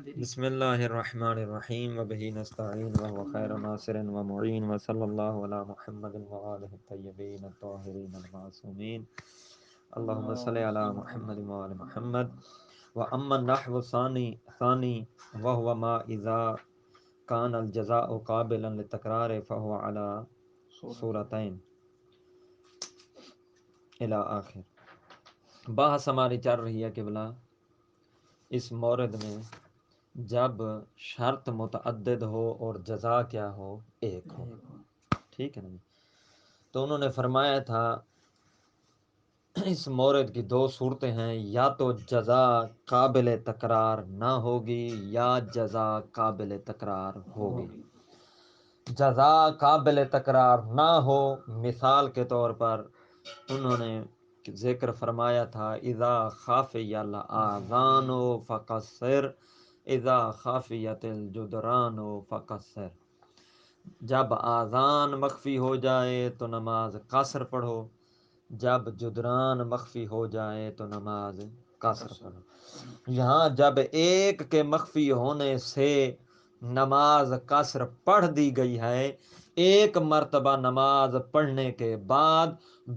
بسم اللہ الرحمن الرحیم وبہ نستعین وهو خیر ناصر ومعین وصلی اللہ علی محمد وآلہ الطیبین الطاہرین المعصومین اللہم صلی علی محمد وآل محمد واما النحو الثانی وهو ما اذا کان الجزاء قابلا للتکرار فهو علی صورتین الی آخر۔ بحث ہماری چل رہی ہے قبلہ اس مورد میں جب شرط متعدد ہو اور جزا کیا ہو، ایک ہو، ٹھیک ہے نا جی۔ تو انہوں نے فرمایا تھا اس مورد کی دو صورتیں ہیں، یا تو جزا قابل تکرار نہ ہوگی یا جزا قابل تکرار ہوگی۔ جزا قابل تکرار نہ ہو، مثال کے طور پر انہوں نے ذکر فرمایا تھا اذا خافی الاذان فقصر اذا خافیت الجدران فقصر، جب آذان مخفی ہو جائے تو نماز قصر پڑھو، جب جدران مخفی ہو جائے تو نماز قصر پڑھو۔ یہاں جب ایک کے مخفی ہونے سے نماز قصر پڑھ دی گئی ہے، ایک مرتبہ نماز پڑھنے کے بعد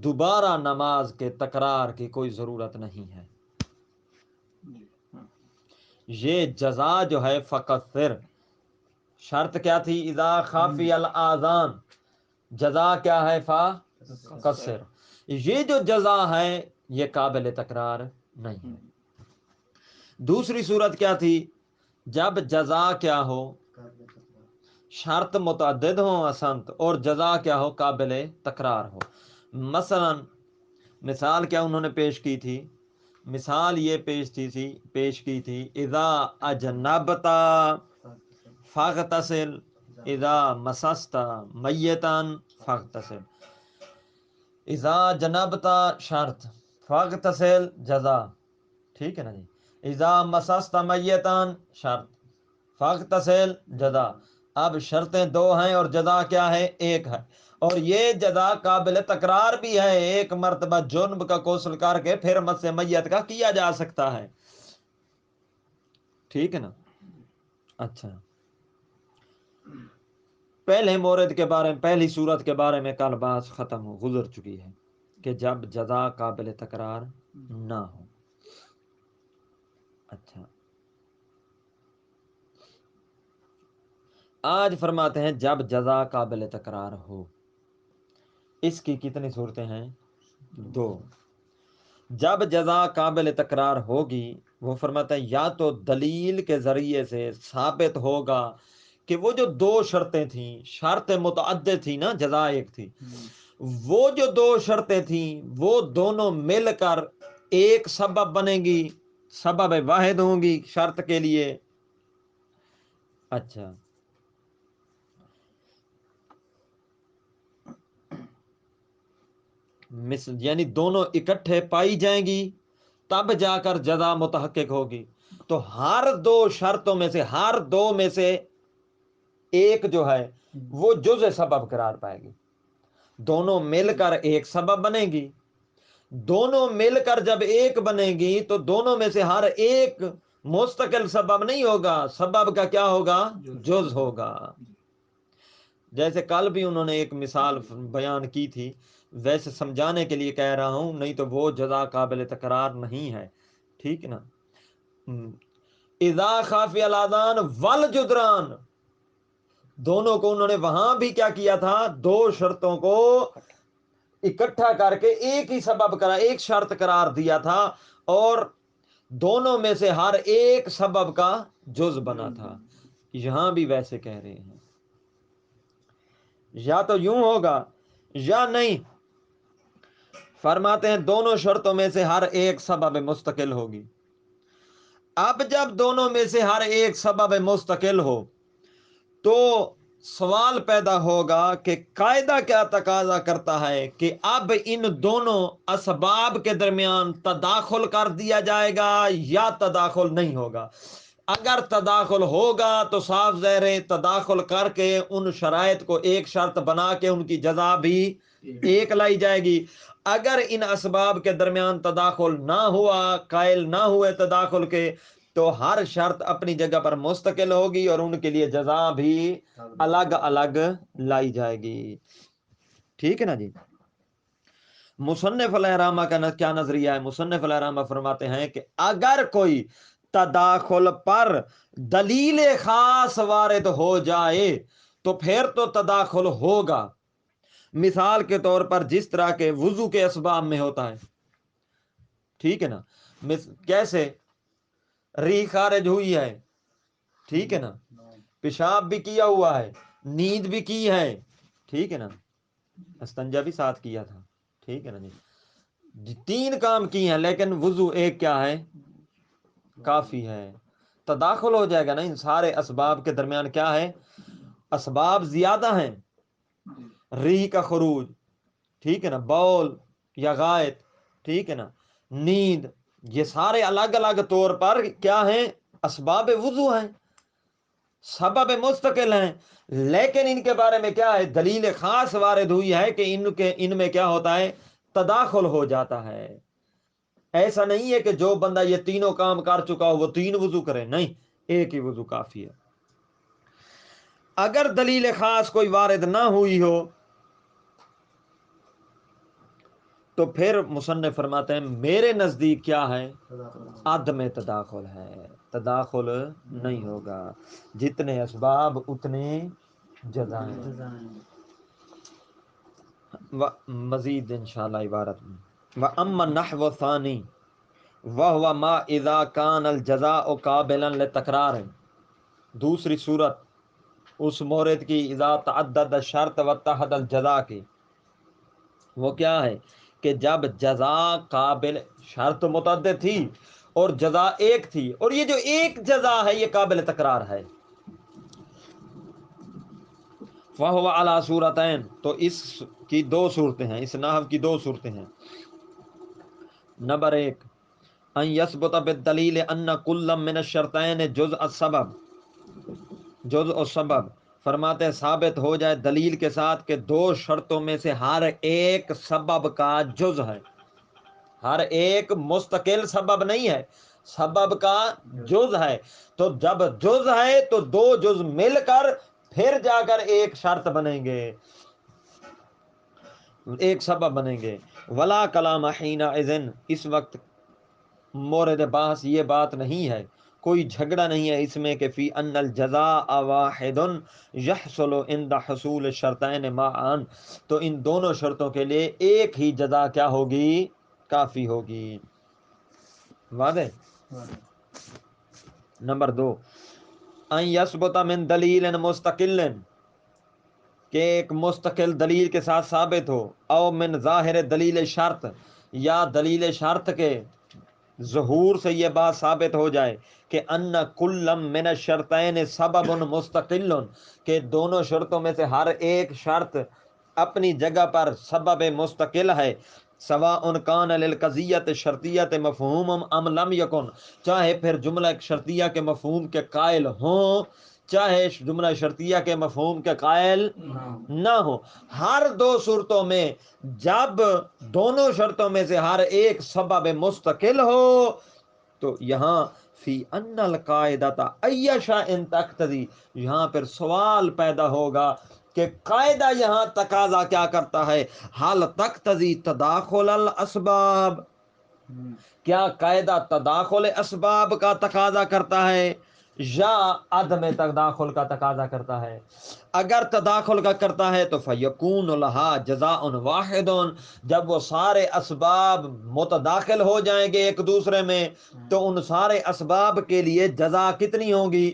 دوبارہ نماز کے تکرار کی کوئی ضرورت نہیں ہے۔ یہ جزا جو ہے فقصر، شرط کیا تھی؟ اذا خافی الاذان، جزا کیا ہے؟ فقصر۔ یہ جو جزا ہے یہ قابل تکرار نہیں ہے۔ دوسری صورت کیا تھی؟ جب جزا کیا ہو، شرط متعدد ہو اسنت، اور جزا کیا ہو؟ قابل تکرار ہو۔ مثلا مثال کیا انہوں نے پیش کی تھی؟ مثال یہ پیش کی تھی اذا اجنبتا فاغتسل اذا مسست میتا فاغتسل۔ اذا جنبتا شرط، فاغتسل جزا، ٹھیک ہے نا جی۔ اذا مسست میتا شرط، فاغتسل جزا۔ اب شرطیں دو ہیں اور جزا کیا ہے؟ ایک ہے، اور یہ جزا قابل تکرار بھی ہے، ایک مرتبہ جنب کا غسل کر کے پھر مس میت کا کیا جا سکتا ہے، ٹھیک ہے نا۔ اچھا، پہلے مورد کے بارے میں، پہلی صورت کے بارے میں کل بات ختم گزر چکی ہے کہ جب جزا قابل تکرار نہ ہو۔ اچھا، آج فرماتے ہیں جب جزا قابل تکرار ہو، اس کی کتنی صورتیں ہیں؟ دو۔ جب جزا قابل تکرار ہوگی، وہ فرماتا ہے یا تو دلیل کے ذریعے سے ثابت ہوگا کہ وہ جو دو شرطیں تھیں، شرط متعدد تھی نا، جزا ایک تھی، وہ جو دو شرطیں تھیں وہ دونوں مل کر ایک سبب بنے گی، سبب واحد ہوں گی شرط کے لیے۔ اچھا، یعنی دونوں اکٹھے پائی جائیں گی تب جا کر جزا متحقق ہوگی۔ تو ہر دو شرطوں میں سے، ہر دو میں سے ایک جو ہے وہ جزء سبب قرار پائے گی، دونوں مل کر ایک سبب بنے گی۔ دونوں مل کر جب ایک بنے گی تو دونوں میں سے ہر ایک مستقل سبب نہیں ہوگا، سبب کا کیا ہوگا؟ جز ہوگا۔ جیسے کل بھی انہوں نے ایک مثال بیان کی تھی، ویسے سمجھانے کے لیے کہہ رہا ہوں، نہیں تو وہ جزا قابل تکرار نہیں ہے، ٹھیک نا۔ اذا خافی الاذان والجدران، دونوں کو انہوں نے وہاں بھی کیا کیا تھا؟ دو شرطوں کو اکٹھا کر کے ایک ہی سبب کرا، ایک شرط قرار دیا تھا، اور دونوں میں سے ہر ایک سبب کا جز بنا تھا۔ یہاں بھی ویسے کہہ رہے ہیں، یا تو یوں ہوگا یا نہیں۔ فرماتے ہیں دونوں شرطوں میں سے ہر ایک سبب مستقل ہوگی۔ اب جب دونوں میں سے ہر ایک سبب مستقل ہو تو سوال پیدا ہوگا کہ قاعدہ کیا تقاضا کرتا ہے کہ اب ان دونوں اسباب کے درمیان تداخل کر دیا جائے گا یا تداخل نہیں ہوگا؟ اگر تداخل ہوگا تو صاف ظاہر ہے تداخل کر کے ان شرائط کو ایک شرط بنا کے ان کی جزا بھی ایک لائی جائے گی۔ اگر ان اسباب کے درمیان تداخل نہ ہوا، قائل نہ ہوئے تداخل کے، تو ہر شرط اپنی جگہ پر مستقل ہوگی اور ان کے لیے جزا بھی الگ الگ لائی جائے گی. ٹھیک ہے نا جی. مصنف علیہ رحمہ کا کیا نظریہ ہے؟ مصنف علیہ رحمہ فرماتے ہیں کہ اگر کوئی تداخل پر دلیل خاص وارد ہو جائے تو پھر تو تداخل ہوگا. مثال کے طور پر جس طرح کے وضو کے اسباب میں ہوتا ہے. ٹھیک ہے نا. کیسے ری خارج ہوئی ہے، ٹھیک ہے نا، پیشاب بھی کیا ہوا ہے، نیند بھی کی ہے، ٹھیک ہے نا، استنجا بھی ساتھ کیا تھا، ٹھیک ہے نا جی. 3 کام کی ہیں لیکن وضو ایک کیا ہے؟ کافی ہے. تداخل ہو جائے گا نا ان سارے اسباب کے درمیان. کیا ہے؟ اسباب زیادہ ہیں. ری کا خروج، ٹھیک ہے نا، بول یا غائط، ٹھیک ہے نا، نیند، یہ سارے الگ الگ طور پر کیا ہیں؟ اسباب وضو ہیں، سبب مستقل ہیں، لیکن ان کے بارے میں کیا ہے؟ دلیل خاص وارد ہوئی ہے کہ ان میں کیا ہوتا ہے؟ تداخل ہو جاتا ہے. ایسا نہیں ہے کہ جو بندہ یہ تینوں کام کر چکا ہو وہ 3 وضو کرے، نہیں، ایک ہی وضو کافی ہے. اگر دلیل خاص کوئی وارد نہ ہوئی ہو تو پھر مصنف فرماتے ہیں میرے نزدیک کیا ہے؟ عدم تداخل ہے، تداخل نہیں ہوگا. جتنے اسباب اتنے جزائیں. مزید انشاءاللہ عبارت میں وَأَمَّا النَّحْوُ الثَّانِي وَهُوَ مَا إِذَا كَانَ الْجَزَاءُ قَابِلًا لِلتَّكْرَارِ. دوسری صورت اس مورد کی اذا تعدد الشرط واتحد الجزاء کی، وہ کیا ہے کہ جب جزا قابل، شرط متعدد تھی اور جزا ایک تھی، اور یہ جو ایک جزا ہے یہ قابل تکرار ہے. فَهُوَ عَلَى صورتین، تو اس کی 2 صورتیں ہیں، اس نحو کی 2 صورتیں ہیں. نمبر 1 ان یثبت بالدلیل ان کل من الشرطین جزء السبب، جزء السبب، فرماتے ہیں ثابت ہو جائے دلیل کے ساتھ کہ 2 شرطوں میں سے ہر ایک سبب کا جز ہے. ہر ایک مستقل سبب نہیں ہے، سبب کا جز ہے. تو جب جز ہے تو 2 جز مل کر پھر جا کر ایک شرط بنیں گے، ایک سبب بنیں گے. ولا کلام حینئذ، اس وقت مورد بحث یہ بات نہیں ہے، کوئی جھگڑا نہیں ہے اس میں کہ فی ان الجزاء واحد یحصل عند حصول الشرطین معا، تو ان دونوں شرطوں کے لیے ایک ہی جزا کیا ہوگی؟ کافی ہوگی. واضح. نمبر 2 ان یثبت من دلیل مستقل، کہ ایک مستقل دلیل کے ساتھ ثابت ہو، او من ظاہر دلیل شرط، یا دلیل شرط کے ظہور سے یہ بات ثابت ہو جائے کہ ان کل من الشرطین سبب مستقل، کہ دونوں شرطوں میں سے ہر ایک شرط اپنی جگہ پر سبب مستقل ہے. سواء کان للقضیۃ شرطیۃ مفہوم ام لم یکن، چاہے پھر جملہ شرطیہ کے مفہوم کے قائل ہوں چاہے جملہ شرطیہ کے مفہوم کے قائل نہ ہو، ہر 2 صورتوں میں جب دونوں شرطوں میں سے ہر ایک سبب مستقل ہو تو یہاں فی ان القاعدۃ ای شیء تقتضی، یہاں پر سوال پیدا ہوگا کہ قاعدہ یہاں تقاضا کیا کرتا ہے؟ حال تقتضی تداخل الاسباب، کیا قاعدہ تداخل اسباب کا تقاضا کرتا ہے یا عدم تداخل کا تقاضا کرتا ہے؟ اگر تداخل کا کرتا ہے تو فیکون لہا جزاء واحد، جب وہ سارے اسباب متداخل ہو جائیں گے ایک دوسرے میں تو ان سارے اسباب کے لیے جزا کتنی ہوگی؟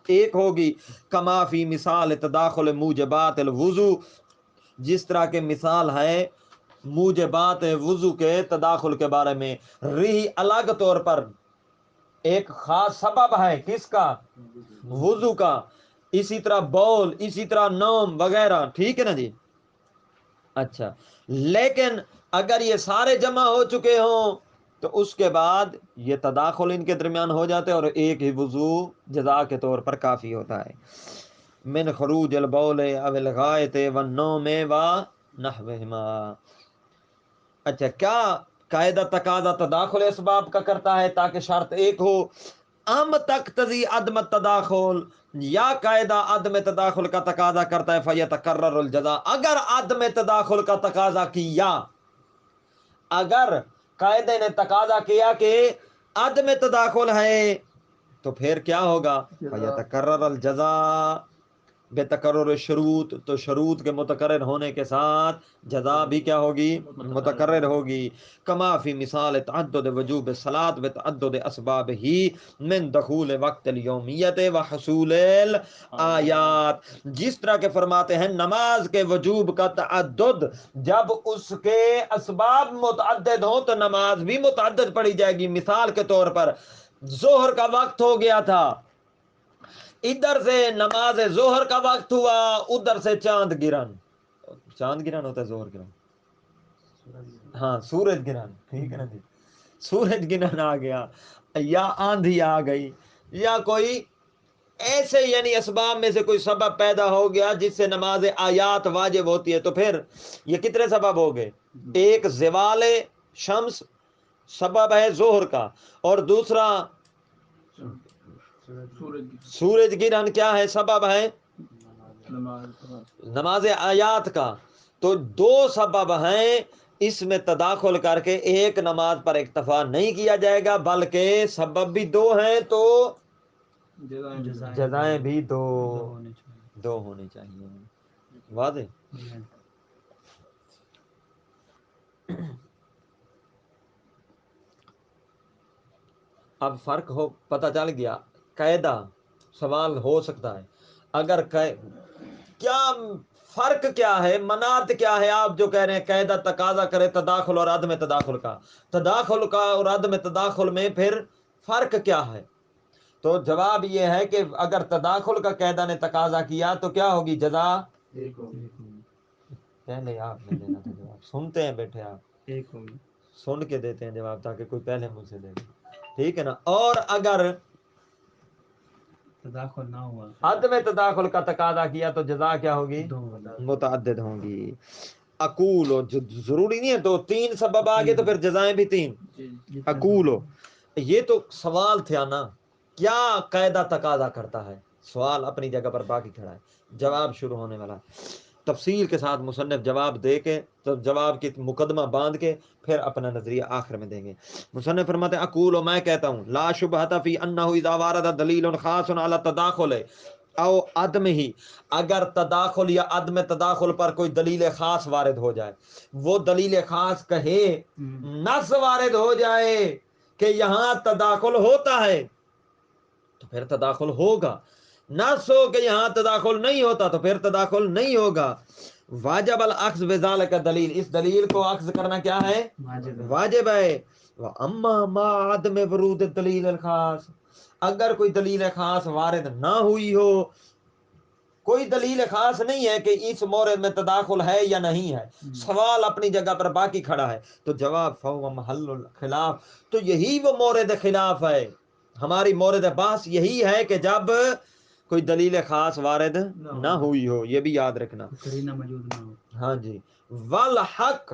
ایک ہوگی. کما فی مثال تداخل موجبات الوضو، جس طرح کے مثال ہے موجبات وضو کے تداخل کے بارے میں. ری الگ طور پر ایک خاص سبب ہے، کس کا؟ وضو کا. اسی طرح بول، اسی طرح نوم وغیرہ، ٹھیک ہے نا جی. اچھا، لیکن اگر یہ سارے جمع ہو چکے ہوں تو اس کے بعد یہ تداخل ان کے درمیان ہو جاتے اور ایک ہی وضو جزا کے طور پر کافی ہوتا ہے. من خروج البول او الغائط والنوم ونحوہما. اچھا، کیا قاعدہ تقاضا تداخل اسباب کا کرتا ہے تاکہ شرط ایک ہو؟ ام تقتضی عدم تداخل، یا قاعدہ عدم تداخل کا تقاضا کرتا ہے فیتکرر الجزا، اگر عدم تداخل کا تقاضا کیا، اگر قاعدے نے تقاضا کیا کہ عدم تداخل ہے تو پھر کیا ہوگا؟ فیتکرر الجزا بے تکرر شروط، تو شروط کے متکرر ہونے کے ساتھ جزا بھی کیا ہوگی؟ متکرر ہوگی. کما فی مثال تعدد وجوب الصلاۃ بتعدد اسباب ہی من دخول وقت الیومیت و حصول الآیات، جس طرح کے فرماتے ہیں نماز کے وجوب کا تعدد جب اس کے اسباب متعدد ہوں تو نماز بھی متعدد پڑھی جائے گی. مثال کے طور پر ظہر کا وقت ہو گیا تھا، ادھر سے نماز ظہر کا وقت ہوا، ادھر سے چاند گرہن، چاند گرہن ہوتا ہے ظہر گرہن، ہاں سورج گرہن، ٹھیک ہے نا جی، سورج گرہن آ گیا یا آندھی آ گئی یا کوئی ایسے یعنی اسباب میں سے کوئی سبب پیدا ہو گیا جس سے نماز آیات واجب ہوتی ہے، تو پھر یہ کتنے سبب ہو گئے؟ ایک زوال شمس سبب ہے ظہر کا، اور دوسرا سورج گرہن کیا ہے؟ سبب ہے نماز آیات کا. تو دو سبب ہیں، اس میں تداخل کر کے ایک نماز پر اکتفا نہیں کیا جائے گا، بلکہ سبب بھی دو ہیں تو جزائیں بھی دو ہونی چاہیے. واضح؟ اب فرق ہو پتہ چل گیا. قاعدہ سوال ہو سکتا ہے اگر کیا فرق کیا ہے، منات کیا ہے؟ آپ جو کہہ رہے ہیں قاعدہ تقاضا کرے تداخل اور عدم تداخل کا، تداخل کا اور عدم تداخل میں پھر فرق کیا ہے؟ تو جواب یہ ہے کہ اگر تداخل کا قاعدہ نے تقاضا کیا تو کیا ہوگی؟ جزا پہلے آپ نے دینا تھا جواب، سنتے ہیں بیٹھے آپ، سن کے دیتے ہیں جواب تاکہ کوئی پہلے مجھ سے دے گا، ٹھیک ہے نا. اور اگر تداخل نہ ہوا، عدم تداخل کا تقاضا کیا تو جزا کیا ہوگی؟ متعدد ہوں گی. اقول ضروری نہیں ہے تو تین سبب آگے تو پھر جزائیں بھی تین. اقول یہ تو سوال تھا نا، کیا قاعدہ تقاضا کرتا ہے؟ سوال اپنی جگہ پر باقی کھڑا ہے، جواب شروع ہونے والا ہے. تفصیل کے ساتھ مصنف جواب دے کے تو جواب کی مقدمہ باندھ کے پھر اپنا نظریہ آخر میں دیں گے. مصنف فرماتے ہیں اقول، میں کہتا ہوں، لا شبہۃ فی انہ اذا وارد دلیل خاص علی التداخل او عدم ہی، اگر تداخل یا عدم تداخل پر کوئی دلیل خاص وارد ہو جائے، وہ دلیل خاص کہے، نص وارد ہو جائے کہ یہاں تداخل ہوتا ہے تو پھر تداخل ہوگا، نص ہو کہ یہاں تداخل نہیں ہوتا تو پھر تداخل نہیں ہوگا. واجب الاخذ بذلک دلیل، اس دلیل کو اخذ کرنا کیا ہے؟ واجب ہے. اما ما عدم ورود الدلیل الخاص، اگر کوئی دلیل خاص وارد نہ ہوئی ہو، کوئی دلیل خاص نہیں ہے کہ اس مورد میں تداخل ہے یا نہیں ہے، سوال اپنی جگہ پر باقی کھڑا ہے، تو جواب فهو محل الخلاف، تو یہی وہ مورد خلاف ہے. ہماری مورد بحث یہی ہے کہ جب کوئی دلیل خاص وارد نہ ہوئی ہو، یہ بھی یاد رکھنا، قرینہ موجود نہ ہو. ہاں جی. والحق،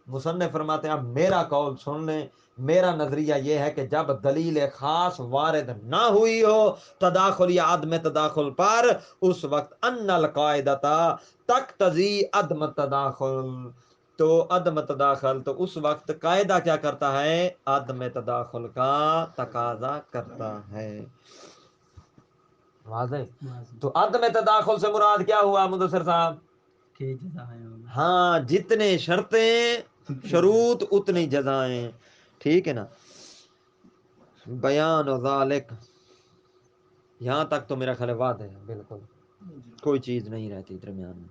مصنف فرماتے ہیں اب میرا قول سن لیں، میرا نظریہ یہ ہے کہ جب دلیل خاص وارد نہ ہوئی ہو تداخل یا عدم تداخل پر، اس وقت ان القاعدۃ تقتضی عدم تداخل، تو عدم تداخل، تو اس وقت قاعدہ کیا کرتا ہے؟ عدم تداخل کا تقاضا کرتا ہے. واضح؟ تو عدم تداخل سے مراد کیا ہوا مدثر صاحب؟ کہ جزائیں ہوں. ہاں، جتنے شرطیں شروط اتنی جزائیں، ٹھیک ہے نا. بیان و ذالک، یہاں تک تو میرا خیال واضح ہے، بالکل کوئی چیز نہیں رہتی درمیان میں.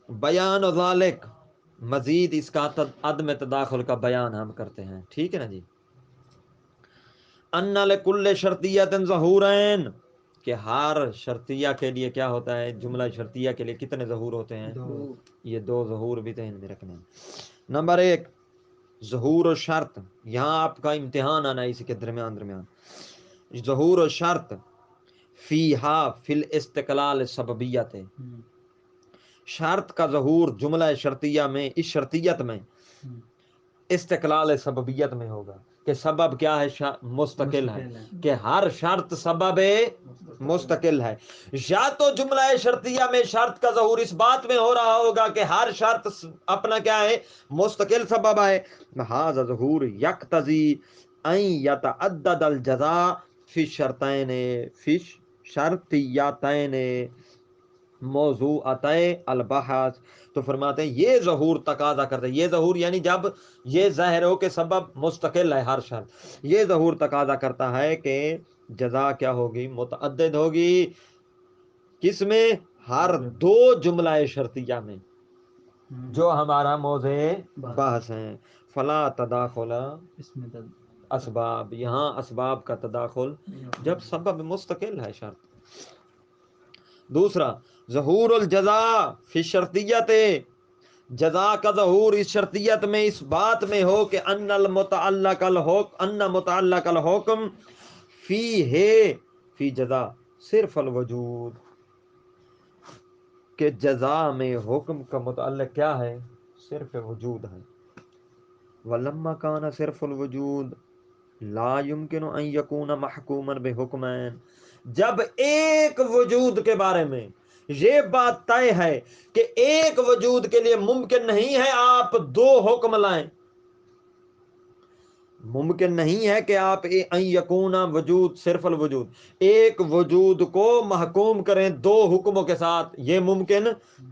بیان و ذالک، مزید اس کا عدم تداخل کا بیان ہم کرتے ہیں، ٹھیک ہے نا جی. ان لکل شرطیۃ ظہورین، کہ ہر شرطیہ کے لیے کیا ہوتا ہے؟ جملہ شرطیہ کے لیے کتنے ظہور ہوتے ہیں؟ یہ دو ظہور بھی ذہن میں رکھنے ہیں. نمبر ایک، ظہور و شرط، یہاں آپ کا امتحان آنا ہے اسی کے درمیان. ظہور و شرط فیہا فی الاستقلال سببیت، شرط کا ظہور جملہ شرطیہ میں، اس شرطیت میں استقلال سببیت میں ہوگا. کہ سبب کیا ہے مستقل ہے، کہ ہر شرط سبب مستقل ہے. یا تو جملہ شرطیہ میں شرط کا ظہور اس بات میں ہو رہا ہوگا کہ ہر شرط اپنا کیا ہے مستقل سبب ہے. ھذا ظہور یقتضی ان یتعدد الجزاء فی الشرطین فی الشرطیتین موضوعتین البحث. تو فرماتے ہیں یہ ظہور تقاضا کرتا ہے، یہ ظہور یعنی جب یہ ظاہر ہو کہ سبب مستقل ہے ہر شرط، یہ ظہور تقاضا کرتا ہے کہ جزا کیا ہوگی متعدد ہوگی. کس میں؟ ہر دو جملہ شرطیہ میں جو ہمارا موضوع بحث ہیں. فلا تداخل اس میں اسباب، یہاں اسباب کا تداخل جب سبب مستقل ہے شرط. دوسرا ظہور الجزاء فی شرطیت، جزا کا ظہور اس شرطیت میں اس بات میں ہو کہ ان متعلق الحکم فی ہے فی جزا صرف الوجود، کہ جزا میں حکم کا متعلق کیا ہے؟ صرف وجود ہے. ولما کان صرف الوجود لا يمكن ان يكون محکوما بحکمین، جب ایک وجود کے بارے میں یہ بات طے ہے کہ ایک وجود کے لیے ممکن نہیں ہے آپ دو حکم لائیں، ممکن نہیں ہے کہ آپ ان یکون وجود صرف الوجود ایک وجود کو محکوم کریں دو حکموں کے ساتھ، یہ ممکن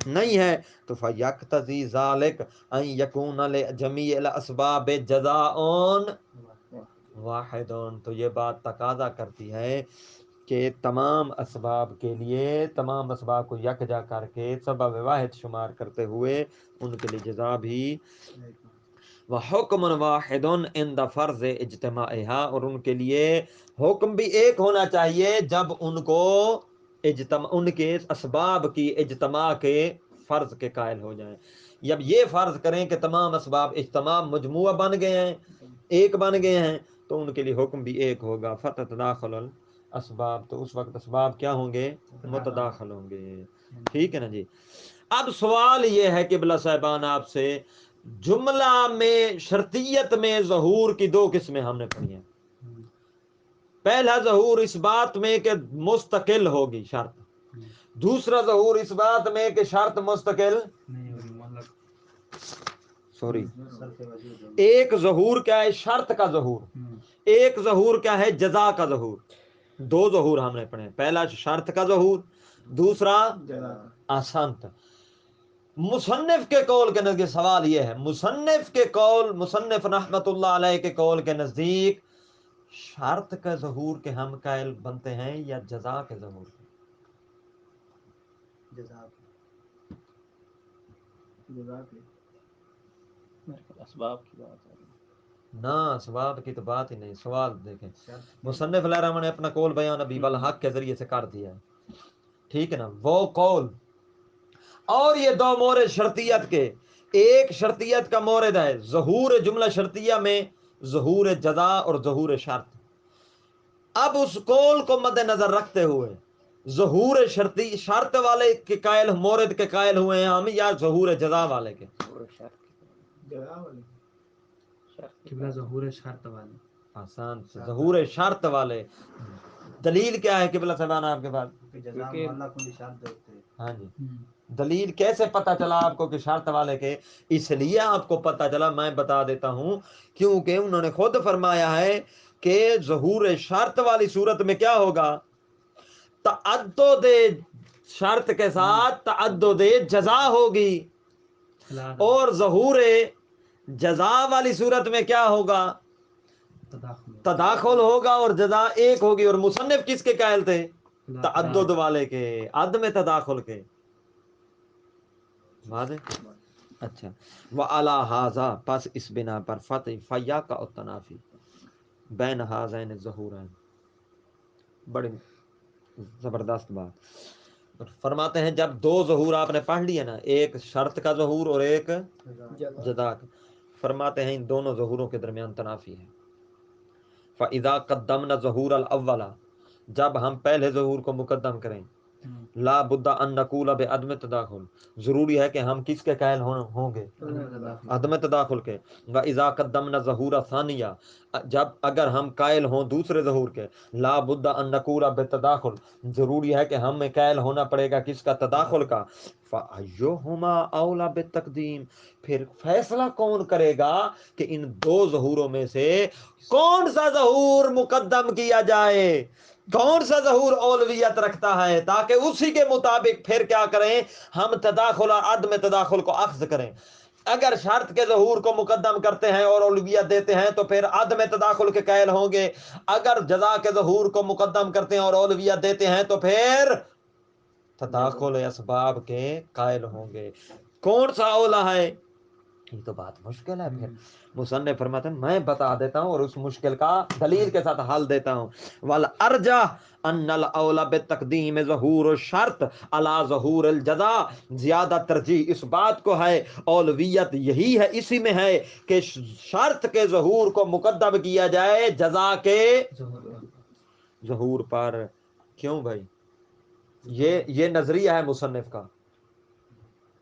نہیں ہے. تو فیقتضی ذالک ان یکون لجمیع الاسباب جزاء واحد، تو یہ بات تقاضا کرتی ہے کہ تمام اسباب کے لیے، تمام اسباب کو یکجا کر کے سبب واحد شمار کرتے ہوئے ان کے لیے جزا بھی وحکم واحد عند فرض اجتماعها، اور ان کے لیے حکم بھی ایک ہونا چاہیے جب ان کو ان کے اسباب کی اجتماع کے فرض کے قائل ہو جائیں. جب یہ فرض کریں کہ تمام اسباب اجتماع مجموعہ بن گئے ہیں، ایک بن گئے ہیں، تو ان کے لیے حکم بھی ایک ہوگا. فتتداخل الاسباب، تو اس وقت اسباب کیا ہوں گے؟ متداخل ہوں گے. ٹھیک ہے نا جی. اب سوال یہ ہے کہ بلا صاحبان آپ سے، جملہ میں شرطیت میں ظہور کی دو قسمیں ہم نے پڑھی ہیں. پہلا ظہور اس بات میں کہ مستقل ہوگی شرط، دوسرا ظہور اس بات میں کہ شرط مستقل سوری ایک ظہور کیا ہے شرط کا ظہور، ایک ظہور کیا ہے جزا کا ظہور. دو ظہور ہم نے پڑھے، پہلا شرط کا ظہور، دوسرا احسنت. مصنف کے قول کے نزدیک سوال یہ ہے، مصنف کے قول، مصنف رحمت اللہ علیہ کے قول کے نزدیک شرط کا ظہور کے ہم قائل بنتے ہیں یا جزا کے ظہور کے؟ اسباب کی بات ہے نہ اسباب کی تو بات ہی نہیں. سوال دیکھیں، مصنف علیہ الرحمہ نے اپنا قول بیان ابی بالحق کے ذریعے سے کر دیا ہے، ٹھیک ہے نا، وہ قول اور یہ دو مورد شرطیت کے، ایک شرطیت کا مورد ہے ظہور جملہ شرطیہ میں ظہور جزا اور ظہور شرط. اب اس قول کو مد نظر رکھتے ہوئے ظہور شرطی شرط والے کے قائل مورد کے قائل ہوئے ہیں ہم یا ظہور جزا والے کے؟ ظہور شرط والے. آسان سے ظہور شرط والے. دلیل کیا ہے قبلہ صاحبان آپ کے پاس؟ ہاں جی، دلیل کیسے پتا چلا آپ کو کہ شرط والے کے؟ اس لیے آپ کو پتا چلا، میں بتا دیتا ہوں، کیونکہ انہوں نے خود فرمایا ہے کہ ظہور شرط والی صورت میں کیا ہوگا؟ تعدد شرط کے ساتھ تعدد جزا ہوگی، اور ظہور جزا والی صورت میں کیا ہوگا؟ تداخل ہوگا اور جزا ایک ہوگی. اور مصنف کس کے قائل تھے؟ تعدد والے کے، عدم تداخل کے. واضح؟ اچھا. وعلی ھذا، پس اس بنا پر فتح فیا کا التنافی بین ھذین الظہورین. بڑی زبردست بات فرماتے ہیں، جب دو ظہور آپ نے پڑھ لیے نا، ایک شرط کا ظہور اور ایک جزا کا، فرماتے ہیں ان دونوں ظہوروں کے درمیان تنافی ہے. فَإِذَا قَدَّمْنَا ظُهُورَ الْأَوَّلَ، جب ہم پہلے ظہور کو مقدم کریں، لا بد ان نقول بعدم تداخل، ضروری ہے کہ ہم کس کے قائل ہوں گے؟ عدم تداخل کے. واذا قدمنا ظہور ثانیہ، جب اگر ہم قائل ہوں دوسرے ظہور کے، لا بد ان نقول بتداخل، ضروری ہے کہ ہمیں قائل ہونا پڑے گا کس کا؟ تداخل کا. فایہما اولا بالتقدیم، پھر فیصلہ کون کرے گا کہ ان دو ظہوروں میں سے کون سا ظہور مقدم کیا جائے، کون سا ظہور اولویت رکھتا ہے، تاکہ اسی کے مطابق پھر کیا کریں ہم تداخل اور عدم تداخل کو اخذ کریں. اگر شرط کے ظہور کو مقدم کرتے ہیں اور اولویت دیتے ہیں تو پھر عدم تداخل کے قائل ہوں گے، اگر جزا کے ظہور کو مقدم کرتے ہیں اور اولویت دیتے ہیں تو پھر تداخل اسباب کے قائل ہوں گے. کون سا اولا ہے؟ یہ تو بات مشکل ہے. پھر مصنف فرماتے ہیں میں بتا دیتا ہوں اور اس مشکل کا دلیل کے ساتھ حل دیتا ہوں. والارجح ان الاولا بتقدیم ظہور الشرط علی ظہور الجزا، زیادہ ترجیح اس بات کو ہے، اولویت یہی ہے، اسی میں ہے کہ شرط کے ظہور کو مقدم کیا جائے جزا کے ظہور پر. کیوں بھائی؟ یہ نظریہ ہے مصنف کا.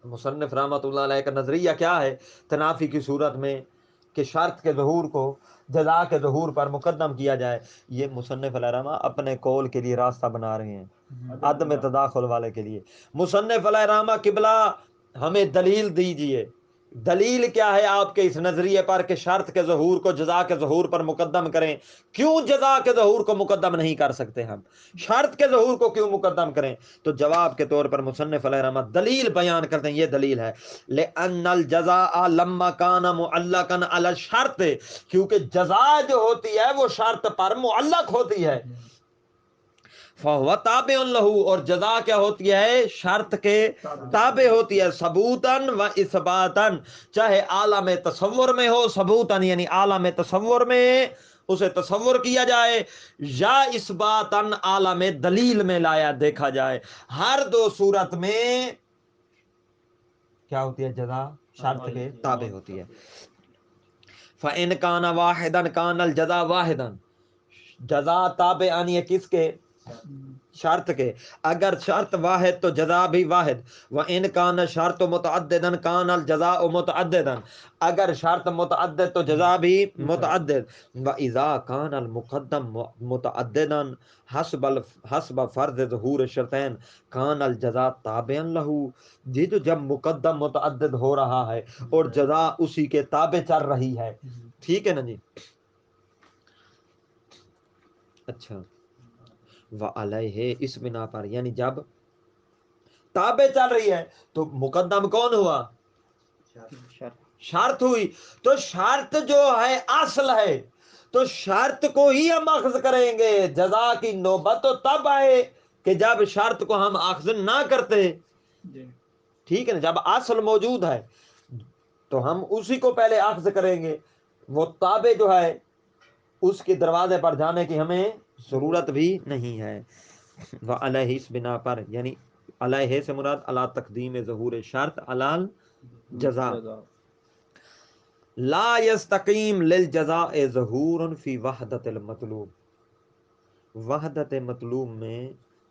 مصنف رحمۃ اللہ علیہ کا نظریہ کیا ہے تنافی کی صورت میں کہ شرط کے ظہور کو جزا کے ظہور پر مقدم کیا جائے. یہ مصنف علیہ رحمہ اپنے قول کے لیے راستہ بنا رہے ہیں عدم تداخل والے کے لیے. مصنف علیہ رحمہ قبلہ ہمیں دلیل دیجئے، دلیل کیا ہے آپ کے اس نظریے پر کہ شرط کے ظہور کو جزا کے ظہور پر مقدم کریں؟ کیوں جزا کے ظہور کو مقدم نہیں کر سکتے ہم، شرط کے ظہور کو کیوں مقدم کریں؟ تو جواب کے طور پر مصنف علیہ رحمہ دلیل بیان کرتے ہیں. یہ دلیل ہے لأن الجزاء لما كان معلقا على الشرط، کیونکہ جزا جو ہوتی ہے وہ شرط پر معلق ہوتی ہے. فهو تابع له، اور جزا کیا ہوتی ہے؟ شرط کے تابع ہوتی ہے. ثبوتاً و اثباتاً، چاہے عالم تصور میں ہو، ثبوتاً یعنی عالم تصور میں اسے تصور کیا جائے، یا اثباتاً عالم دلیل میں لایا دیکھا جائے. ہر دو صورت میں کیا ہوتی ہے؟ جزا شرط کے تابع ہوتی ہے. فَإِنْ كَانَ وَاحِدًا كَانَ الْجَزَا وَاحِدًا، جزا تابع آنی ہے کس کے؟ شرط کے. اگر شرط واحد تو جزا بھی واحد. وَإِنْ كَانَ الشَّرْطُ مُتَعَدِّدًا كَانَ الْجَزَاءُ مُتَعَدِّدًا، اگر شرط متعدد تو جزا بھی متعدد. وَإِذَا كَانَ الْمُقَدَّمُ مُتَعَدِّدًا حسب فرض ظہور الشرطین كَانَ الْجَزَاء تَابِعًا لَهُ، جی تو جب مقدم متعدد ہو رہا ہے اور جزا اسی کے تابع چل رہی ہے، ٹھیک ہے نا جی. اچھا، وعلیہ، اس بنا پر، یعنی جب تابع چل رہی ہے تو مقدم کون ہوا؟ شرط ہوئی. تو شرط جو ہے اصل ہے، تو شرط کو ہی ہم اخذ کریں گے. جزا کی نوبت تو تب آئے کہ جب شرط کو ہم اخذ نہ کرتے، ٹھیک ہے نا. جب اصل موجود ہے تو ہم اسی کو پہلے اخذ کریں گے. وہ تابع جو ہے اس کے دروازے پر جانے کی ہمیں ضرورت بھی نہیں ہے. وعلیہ، اس بنا پر، یعنی علیہ سے مراد علی تقدیم ظہور شرط علی جزا. لا یستقیم للجزاء ظہور فی وحدت المطلوب، وحدت مطلوب میں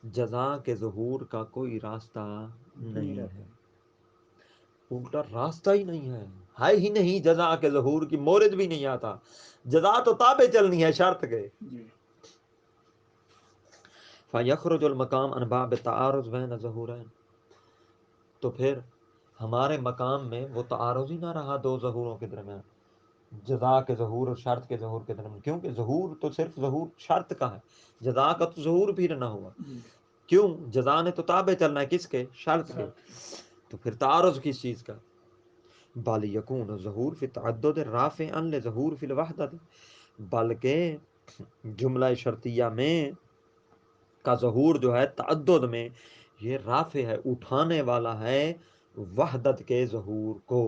جزا کے ظہور کا کوئی راستہ نہیں ہے. الٹا راستہ ہی نہیں ہے ہی نہیں. جزا کے ظہور کی مورد بھی نہیں آتا. جزا تو تابع چلنی ہے شرط کے. فَيَخْرُجُ الْمَقَامُ عَنْ بَابِ التَّعَارُضِ بَيْنَ ظُہُورَيْنِ، تو پھر ہمارے مقام میں وہ تعارض ہی نہ رہا دو ظہوروں کے درمیان، جزا کے ظہور اور شرط کے ظہور کے درمیان. کیونکہ ظہور تو صرف ظہور شرط کا ہے، جزا کا تو ظہور بھی نہ ہوا. کیوں؟ جزا نے تو تابع چلنا ہے کس کے؟ شرط کے. تو پھر تعارض کس چیز کا؟ بل یکون ظہور فی تعدد رافعا لظہور فی الوحدت، بلکہ جملہ شرطیہ میں کا ظہور جو ہے تعدد میں یہ رافع ہے، اٹھانے والا ہے وحدت کے ظہور کو.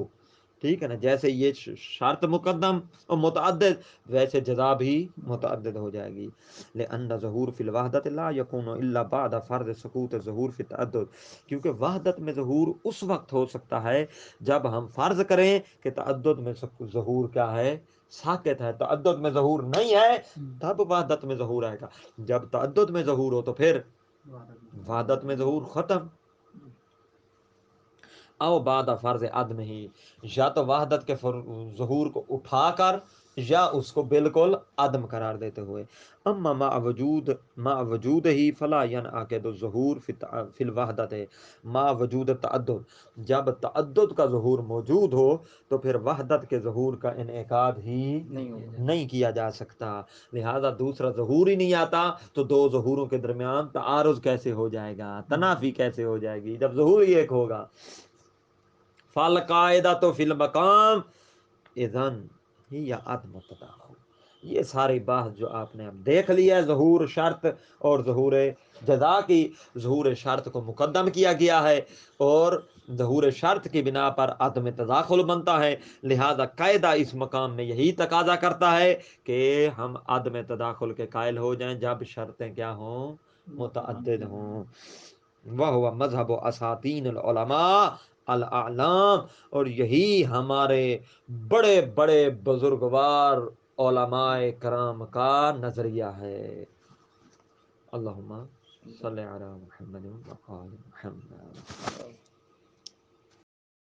ٹھیک ہے نا. جیسے یہ شرط مقدم اور متعدد، ویسے جزا بھی متعدد ہو جائے گی. لأن ظہور فی الوحدت لا یکون الا بعد فرض سقوط ظہور فی التعدد، کیونکہ وحدت میں ظہور اس وقت ہو سکتا ہے جب ہم فرض کریں کہ تعدد میں ظہور کیا ہے؟ ساقط ہے. تعدد میں ظہور نہیں ہے تب وحدت میں ظہور آئے گا. جب تعدد میں ظہور ہو تو پھر وحدت میں ظہور ختم. او بعد فرض عدم ہی، یا تو وحدت کے ظہور کو اٹھا کر یا اس کو بالکل عدم قرار دیتے ہوئے. اما مع وجود ہی فلا ینعقد الظہور فی الوحدت، مع وجود تعدد، جب تعدد کا ظہور موجود ہو تو پھر وحدت کے ظہور کا انعقاد ہی نہیں کیا جا سکتا. لہذا دوسرا ظہور ہی نہیں آتا تو دو ظہوروں کے درمیان تعارض کیسے ہو جائے گا، تنافی کیسے ہو جائے گی جب ظہور ہی ایک ہوگا. فالقاعدہ تو فی المقام اذن ہی یا عدم تداخل. یہ ساری بات جو آپ نے اب دیکھ لیا ہے ظہور شرط اور ظہور جزا کی، ظہور شرط کو مقدم کیا گیا ہے اور ظہور شرط کی بنا پر عدم تداخل بنتا ہے. لہذا قاعدہ اس مقام میں یہی تقاضا کرتا ہے کہ ہم عدم تداخل کے قائل ہو جائیں جب شرطیں کیا ہوں، متعدد ہوں. وہ مذہب اساطین العلماء الاعلام، اور یہی ہمارے بڑے بڑے بزرگوار علماء کرام کا نظریہ ہے. اللہم صلی علی محمد وآل محمد.